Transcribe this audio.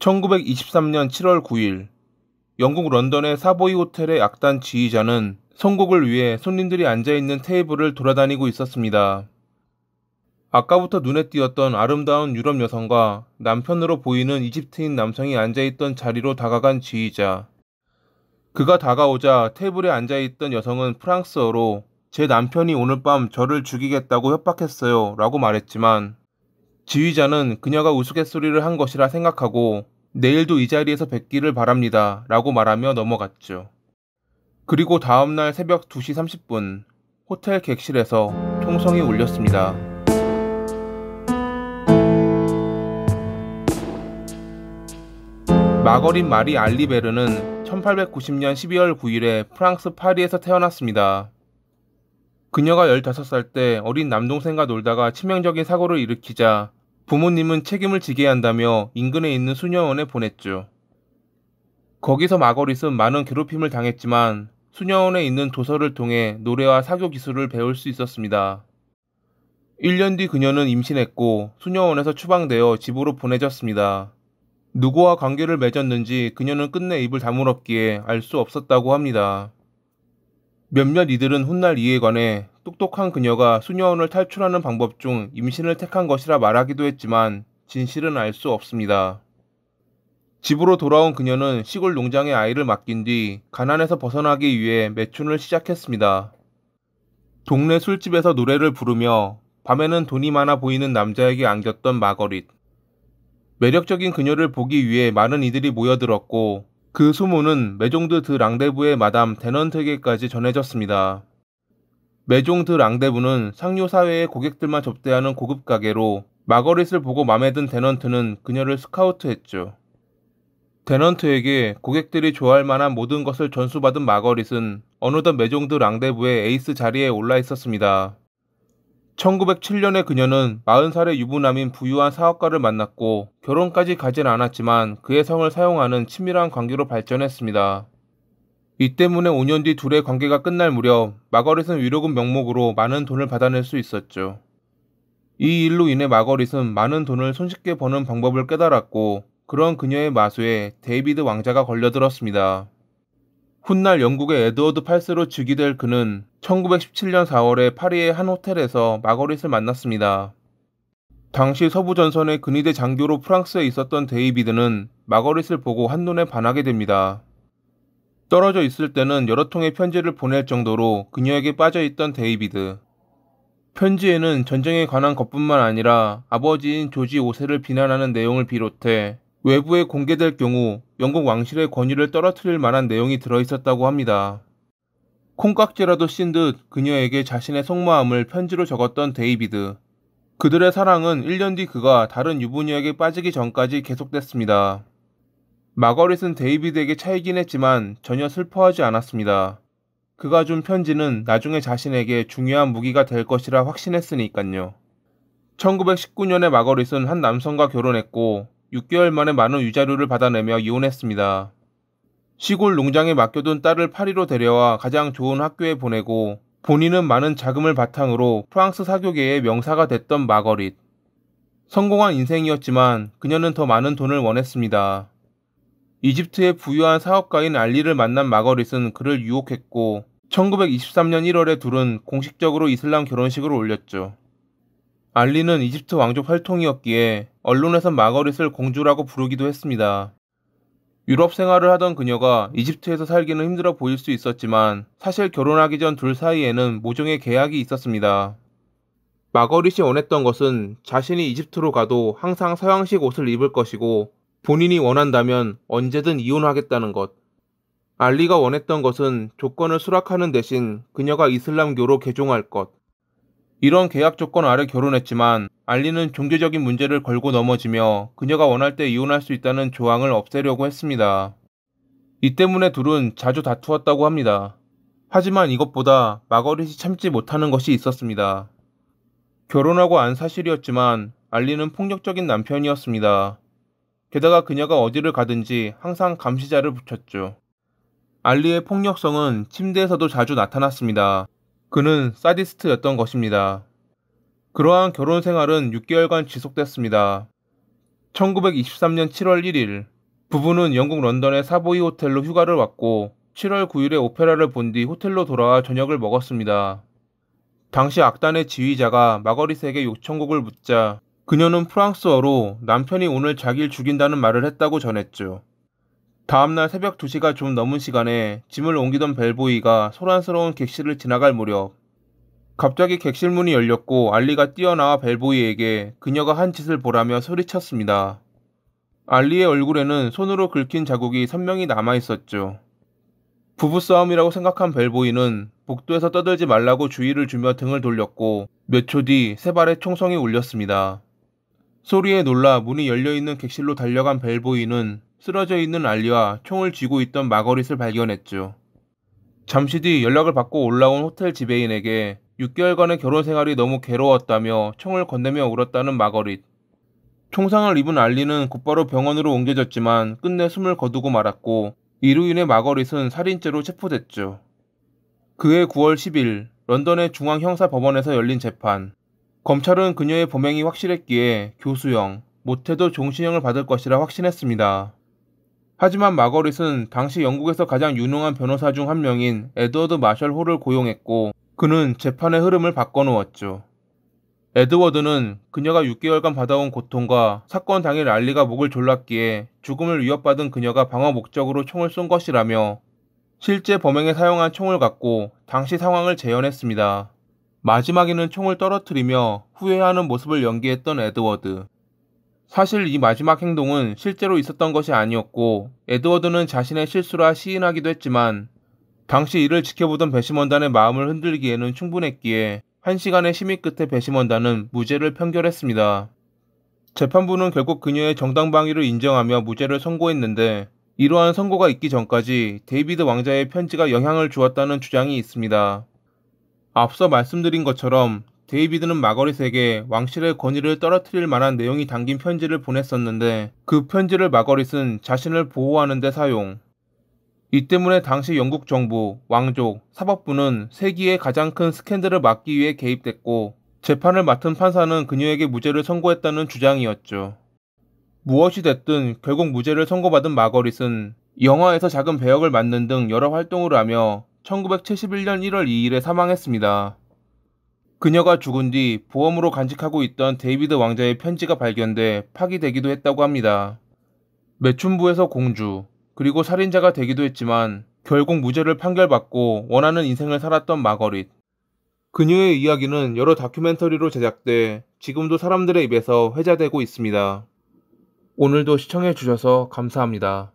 1923년 7월 9일 영국 런던의 사보이 호텔의 악단 지휘자는 선곡을 위해 손님들이 앉아있는 테이블을 돌아다니고 있었습니다. 아까부터 눈에 띄었던 아름다운 유럽 여성과 남편으로 보이는 이집트인 남성이 앉아있던 자리로 다가간 지휘자. 그가 다가오자 테이블에 앉아있던 여성은 프랑스어로 "제 남편이 오늘 밤 저를 죽이겠다고 협박했어요 라고 말했지만, 지휘자는 그녀가 우스갯소리를 한 것이라 생각하고 "내일도 이 자리에서 뵙기를 바랍니다 라고 말하며 넘어갔죠. 그리고 다음날 새벽 2시 30분 호텔 객실에서 총성이 울렸습니다. 마거릿 마리 알리베르는 1890년 12월 9일에 프랑스 파리에서 태어났습니다. 그녀가 15살 때 어린 남동생과 놀다가 치명적인 사고를 일으키자 부모님은 책임을 지게 한다며 인근에 있는 수녀원에 보냈죠. 거기서 마거릿은 많은 괴롭힘을 당했지만 수녀원에 있는 도서를 통해 노래와 사교 기술을 배울 수 있었습니다. 1년 뒤 그녀는 임신했고 수녀원에서 추방되어 집으로 보내졌습니다. 누구와 관계를 맺었는지 그녀는 끝내 입을 다물었기에 알 수 없었다고 합니다. 몇몇 이들은 훗날 이에 관해 똑똑한 그녀가 수녀원을 탈출하는 방법 중 임신을 택한 것이라 말하기도 했지만 진실은 알 수 없습니다. 집으로 돌아온 그녀는 시골 농장에 아이를 맡긴 뒤 가난에서 벗어나기 위해 매춘을 시작했습니다. 동네 술집에서 노래를 부르며 밤에는 돈이 많아 보이는 남자에게 안겼던 마거릿. 매력적인 그녀를 보기 위해 많은 이들이 모여들었고 그 소문은 메종드 드 랑데부의 마담 데넌트에게까지 전해졌습니다. 메종 드 랑데부는 상류 사회의 고객들만 접대하는 고급 가게로 마거릿을 보고 맘에 든 데넌트는 그녀를 스카우트했죠. 데넌트에게 고객들이 좋아할 만한 모든 것을 전수받은 마거릿은 어느덧 메종 드 랑데부의 에이스 자리에 올라 있었습니다. 1907년에 그녀는 40살의 유부남인 부유한 사업가를 만났고 결혼까지 가진 않았지만 그의 성을 사용하는 친밀한 관계로 발전했습니다. 이 때문에 5년 뒤 둘의 관계가 끝날 무렵 마거릿은 위로금 명목으로 많은 돈을 받아낼 수 있었죠. 이 일로 인해 마거릿은 많은 돈을 손쉽게 버는 방법을 깨달았고 그런 그녀의 마수에 데이비드 왕자가 걸려들었습니다. 훗날 영국의 에드워드 8세로 즉위될 그는 1917년 4월에 파리의 한 호텔에서 마거릿을 만났습니다. 당시 서부 전선의 근위대 장교로 프랑스에 있었던 데이비드는 마거릿을 보고 한눈에 반하게 됩니다. 떨어져 있을 때는 여러 통의 편지를 보낼 정도로 그녀에게 빠져있던 데이비드. 편지에는 전쟁에 관한 것뿐만 아니라 아버지인 조지 5세를 비난하는 내용을 비롯해 외부에 공개될 경우 영국 왕실의 권위를 떨어뜨릴 만한 내용이 들어있었다고 합니다. 콩깍지라도 씌인 듯 그녀에게 자신의 속마음을 편지로 적었던 데이비드. 그들의 사랑은 1년 뒤 그가 다른 유부녀에게 빠지기 전까지 계속됐습니다. 마거릿은 데이비드에게 차이긴 했지만 전혀 슬퍼하지 않았습니다. 그가 준 편지는 나중에 자신에게 중요한 무기가 될 것이라 확신했으니깐요. 1919년에 마거릿은 한 남성과 결혼했고 6개월 만에 많은 위자료를 받아내며 이혼했습니다. 시골 농장에 맡겨둔 딸을 파리로 데려와 가장 좋은 학교에 보내고 본인은 많은 자금을 바탕으로 프랑스 사교계의 명사가 됐던 마거릿. 성공한 인생이었지만 그녀는 더 많은 돈을 원했습니다. 이집트의 부유한 사업가인 알리를 만난 마거릿은 그를 유혹했고 1923년 1월에 둘은 공식적으로 이슬람 결혼식을 올렸죠. 알리는 이집트 왕족 혈통이었기에 언론에선 마거릿을 공주라고 부르기도 했습니다. 유럽 생활을 하던 그녀가 이집트에서 살기는 힘들어 보일 수 있었지만 사실 결혼하기 전 둘 사이에는 모종의 계약이 있었습니다. 마거릿이 원했던 것은 자신이 이집트로 가도 항상 서양식 옷을 입을 것이고 본인이 원한다면 언제든 이혼하겠다는 것. 알리가 원했던 것은 조건을 수락하는 대신 그녀가 이슬람교로 개종할 것. 이런 계약 조건 아래 결혼했지만 알리는 종교적인 문제를 걸고 넘어지며 그녀가 원할 때 이혼할 수 있다는 조항을 없애려고 했습니다. 이 때문에 둘은 자주 다투었다고 합니다. 하지만 이것보다 마거릿이 참지 못하는 것이 있었습니다. 결혼하고 안 사실이었지만 알리는 폭력적인 남편이었습니다. 게다가 그녀가 어디를 가든지 항상 감시자를 붙였죠. 알리의 폭력성은 침대에서도 자주 나타났습니다. 그는 사디스트였던 것입니다. 그러한 결혼 생활은 6개월간 지속됐습니다. 1923년 7월 1일 부부는 영국 런던의 사보이 호텔로 휴가를 왔고 7월 9일에 오페라를 본 뒤 호텔로 돌아와 저녁을 먹었습니다. 당시 악단의 지휘자가 마거릿에게 요청곡을 묻자 그녀는 프랑스어로 남편이 오늘 자기를 죽인다는 말을 했다고 전했죠. 다음날 새벽 2시가 좀 넘은 시간에 짐을 옮기던 벨보이가 소란스러운 객실을 지나갈 무렵 갑자기 객실 문이 열렸고 알리가 뛰어나와 벨보이에게 그녀가 한 짓을 보라며 소리쳤습니다. 알리의 얼굴에는 손으로 긁힌 자국이 선명히 남아있었죠. 부부싸움이라고 생각한 벨보이는 복도에서 떠들지 말라고 주의를 주며 등을 돌렸고 몇 초 뒤 세 발의 총성이 울렸습니다. 소리에 놀라 문이 열려있는 객실로 달려간 벨보이는 쓰러져 있는 알리와 총을 쥐고 있던 마거릿을 발견했죠. 잠시 뒤 연락을 받고 올라온 호텔 지배인에게 6개월간의 결혼 생활이 너무 괴로웠다며 총을 건네며 울었다는 마거릿. 총상을 입은 알리는 곧바로 병원으로 옮겨졌지만 끝내 숨을 거두고 말았고 이로 인해 마거릿은 살인죄로 체포됐죠. 그해 9월 10일 런던의 중앙형사법원에서 열린 재판. 검찰은 그녀의 범행이 확실했기에 교수형, 못해도 종신형을 받을 것이라 확신했습니다. 하지만 마거릿은 당시 영국에서 가장 유능한 변호사 중 한 명인 에드워드 마셜 홀을 고용했고 그는 재판의 흐름을 바꿔놓았죠. 에드워드는 그녀가 6개월간 받아온 고통과 사건 당일 알리가 목을 졸랐기에 죽음을 위협받은 그녀가 방어 목적으로 총을 쏜 것이라며 실제 범행에 사용한 총을 갖고 당시 상황을 재현했습니다. 마지막에는 총을 떨어뜨리며 후회하는 모습을 연기했던 에드워드. 사실 이 마지막 행동은 실제로 있었던 것이 아니었고 에드워드는 자신의 실수라 시인하기도 했지만 당시 이를 지켜보던 배심원단의 마음을 흔들기에는 충분했기에 1시간의 심의 끝에 배심원단은 무죄를 판결했습니다. 재판부는 결국 그녀의 정당방위를 인정하며 무죄를 선고했는데 이러한 선고가 있기 전까지 데이비드 왕자의 편지가 영향을 주었다는 주장이 있습니다. 앞서 말씀드린 것처럼 데이비드는 마거릿에게 왕실의 권위를 떨어뜨릴 만한 내용이 담긴 편지를 보냈었는데 그 편지를 마거릿은 자신을 보호하는 데 사용. 이 때문에 당시 영국 정부, 왕족, 사법부는 세기의 가장 큰 스캔들을 막기 위해 개입됐고 재판을 맡은 판사는 그녀에게 무죄를 선고했다는 주장이었죠. 무엇이 됐든 결국 무죄를 선고받은 마거릿은 영화에서 작은 배역을 맡는 등 여러 활동을 하며 1971년 1월 2일에 사망했습니다. 그녀가 죽은 뒤 보험으로 간직하고 있던 데이비드 왕자의 편지가 발견돼 파기되기도 했다고 합니다. 매춘부에서 공주, 그리고 살인자가 되기도 했지만 결국 무죄를 판결받고 원하는 인생을 살았던 마거릿. 그녀의 이야기는 여러 다큐멘터리로 제작돼 지금도 사람들의 입에서 회자되고 있습니다. 오늘도 시청해주셔서 감사합니다.